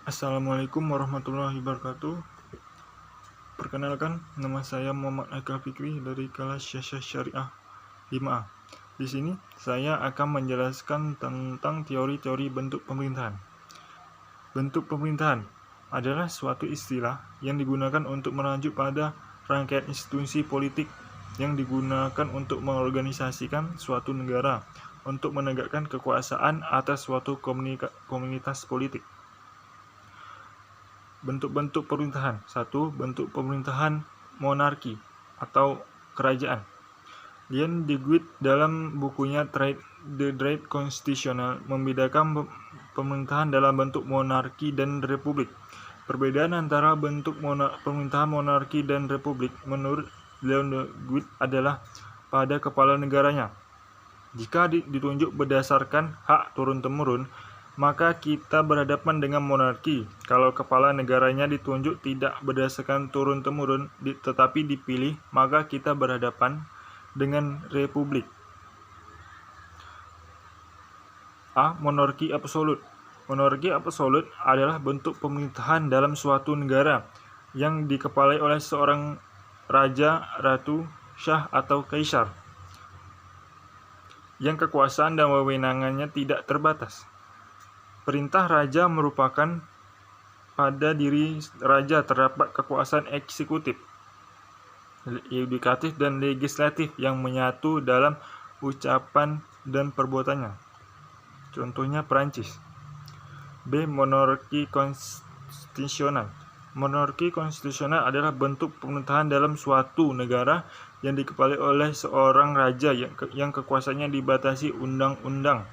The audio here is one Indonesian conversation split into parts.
Assalamualaikum warahmatullahi wabarakatuh. Perkenalkan, nama saya Muhammad Eka Fikri dari kelas Syariah 5A. Di sini saya akan menjelaskan tentang teori-teori bentuk pemerintahan. Bentuk pemerintahan adalah suatu istilah yang digunakan untuk merujuk pada rangkaian institusi politik yang digunakan untuk mengorganisasikan suatu negara untuk menegakkan kekuasaan atas suatu komunitas politik. Bentuk-bentuk pemerintahan. 1. Bentuk pemerintahan monarki atau kerajaan. Leon Dewey dalam bukunya The Dread Constitutional membedakan pemerintahan dalam bentuk monarki dan republik. Perbedaan antara bentuk pemerintahan monarki dan republik menurut Leon Dewey adalah pada kepala negaranya. Jika ditunjuk berdasarkan hak turun-temurun, maka kita berhadapan dengan monarki. Kalau kepala negaranya ditunjuk tidak berdasarkan turun-temurun tetapi dipilih, maka kita berhadapan dengan republik. A. Monarki absolut. Monarki absolut adalah bentuk pemerintahan dalam suatu negara yang dikepalai oleh seorang raja, ratu, syah atau kaisar, yang kekuasaan dan wewenangannya tidak terbatas. Perintah raja merupakan pada diri raja terdapat kekuasaan eksekutif, yudikatif, dan legislatif yang menyatu dalam ucapan dan perbuatannya. Contohnya Perancis. B. Monarki konstitusional. Monarki konstitusional adalah bentuk pemerintahan dalam suatu negara yang dikepalai oleh seorang raja yang kekuasaannya dibatasi undang-undang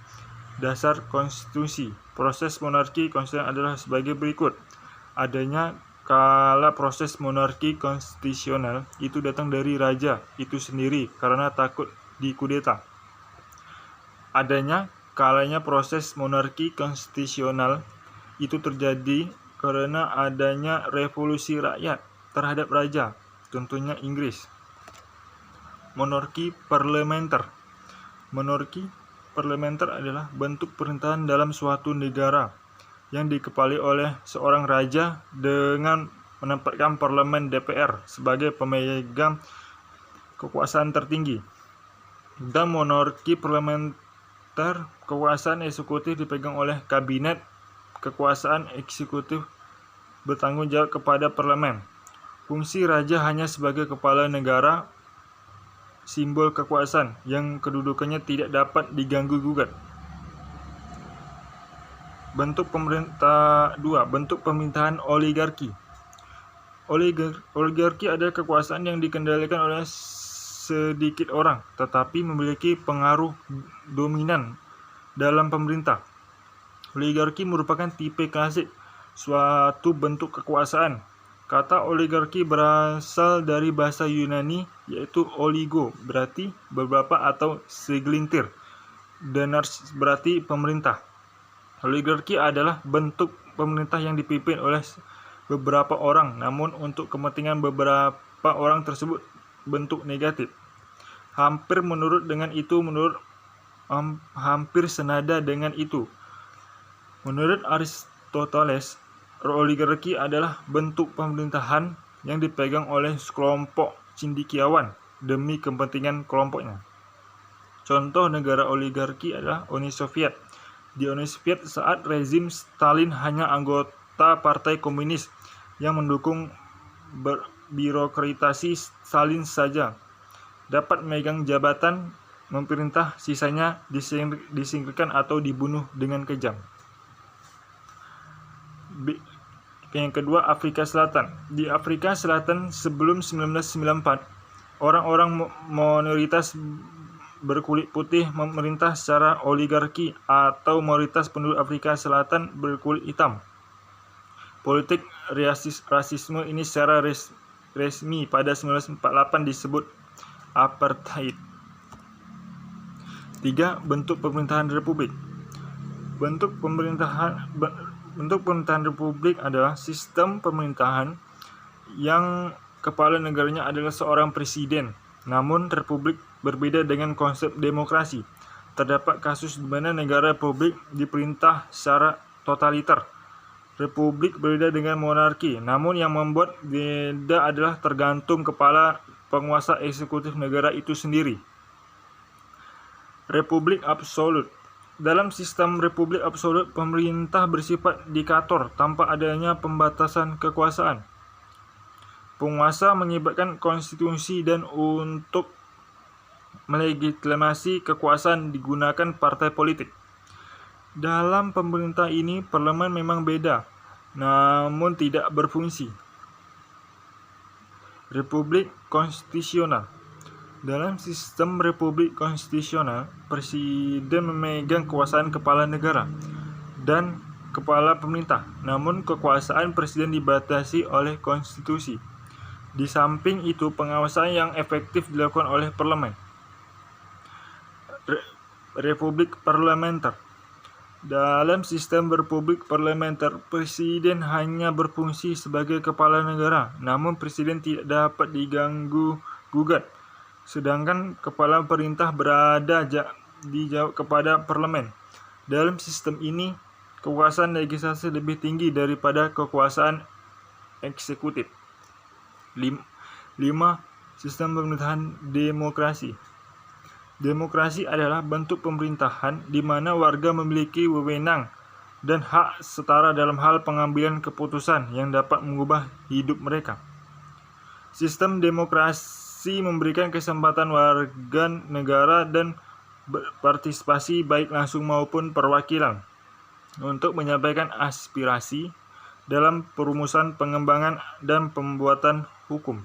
dasar konstitusi. Proses monarki konstitusional adalah sebagai berikut. Adanya kala proses monarki konstitusional itu datang dari raja itu sendiri karena takut dikudeta. Adanya kalanya proses monarki konstitusional itu terjadi karena adanya revolusi rakyat terhadap raja, contohnya Inggris. Monarki parlementer. Monarki parlementer adalah bentuk pemerintahan dalam suatu negara yang dikepalai oleh seorang raja dengan menempatkan parlemen DPR sebagai pemegang kekuasaan tertinggi. Dan monarki parlementer, kekuasaan eksekutif dipegang oleh kabinet, kekuasaan eksekutif bertanggung jawab kepada parlemen. Fungsi raja hanya sebagai kepala negara, simbol kekuasaan yang kedudukannya tidak dapat diganggu-gugat. Bentuk pemerintah 2. Bentuk pemerintahan oligarki. Oligarki adalah kekuasaan yang dikendalikan oleh sedikit orang tetapi memiliki pengaruh dominan dalam pemerintah. Oligarki merupakan tipe klasik suatu bentuk kekuasaan. Kata oligarki berasal dari bahasa Yunani yaitu oligo berarti beberapa atau segelintir, denars berarti pemerintah. Oligarki adalah bentuk pemerintah yang dipimpin oleh beberapa orang, namun untuk kepentingan beberapa orang tersebut bentuk negatif. Hampir senada dengan itu. Menurut Aristoteles, oligarki adalah bentuk pemerintahan yang dipegang oleh sekelompok cendekiawan demi kepentingan kelompoknya. Contoh negara oligarki adalah Uni Soviet. Di Uni Soviet saat rezim Stalin hanya anggota Partai Komunis yang mendukung birokrasi Stalin saja dapat memegang jabatan memerintah, sisanya disingkirkan atau dibunuh dengan kejam. Yang kedua, Afrika Selatan. Di Afrika Selatan sebelum 1994, orang-orang minoritas berkulit putih memerintah secara oligarki atau mayoritas penduduk Afrika Selatan berkulit hitam. Politik rasisme ini secara resmi pada 1948 disebut apartheid. 3. Bentuk pemerintahan republik. Bentuk pemerintahan republik adalah sistem pemerintahan yang kepala negaranya adalah seorang presiden. Namun republik berbeda dengan konsep demokrasi. Terdapat kasus di mana negara republik diperintah secara totaliter. Republik berbeda dengan monarki, namun yang membuat beda adalah tergantung kepala penguasa eksekutif negara itu sendiri. Republik absolut. Dalam sistem republik absolut, pemerintah bersifat diktator tanpa adanya pembatasan kekuasaan. Penguasa mengibarkan konstitusi dan untuk melegitimasi kekuasaan digunakan partai politik. Dalam pemerintah ini, parlemen memang beda, namun tidak berfungsi. Republik konstitusional. Dalam sistem republik konstitusional, presiden memegang kekuasaan kepala negara dan kepala pemerintah, namun kekuasaan presiden dibatasi oleh konstitusi. Di samping itu, pengawasan yang efektif dilakukan oleh parlemen. Republik parlementer. Dalam sistem republik parlementer, presiden hanya berfungsi sebagai kepala negara, namun presiden tidak dapat diganggu-gugat. Sedangkan kepala pemerintah berada kepada parlemen. Dalam sistem ini, kekuasaan legislasi lebih tinggi daripada kekuasaan eksekutif. 5. Sistem pemerintahan demokrasi. Demokrasi adalah bentuk pemerintahan di mana warga memiliki wewenang dan hak setara dalam hal pengambilan keputusan yang dapat mengubah hidup mereka. Sistem demokrasi memberikan kesempatan warga negara dan berpartisipasi baik langsung maupun perwakilan untuk menyampaikan aspirasi dalam perumusan, pengembangan, dan pembuatan hukum.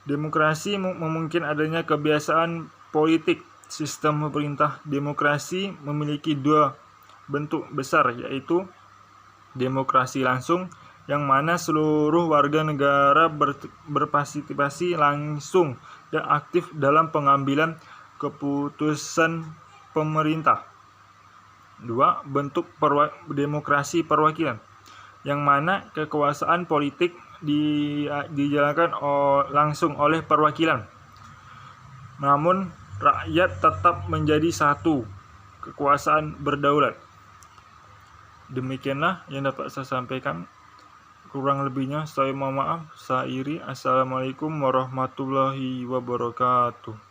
Demokrasi memungkinkan adanya kebiasaan politik. Sistem pemerintah demokrasi memiliki dua bentuk besar, yaitu demokrasi langsung, yang mana seluruh warga negara berpartisipasi langsung dan aktif dalam pengambilan keputusan pemerintah. 2. Bentuk demokrasi perwakilan, yang mana kekuasaan politik dijalankan langsung oleh perwakilan, namun rakyat tetap menjadi satu kekuasaan berdaulat. Demikianlah yang dapat saya sampaikan. Kurang lebihnya saya mohon maaf. Saya Iri. Assalamualaikum warahmatullahi wabarakatuh.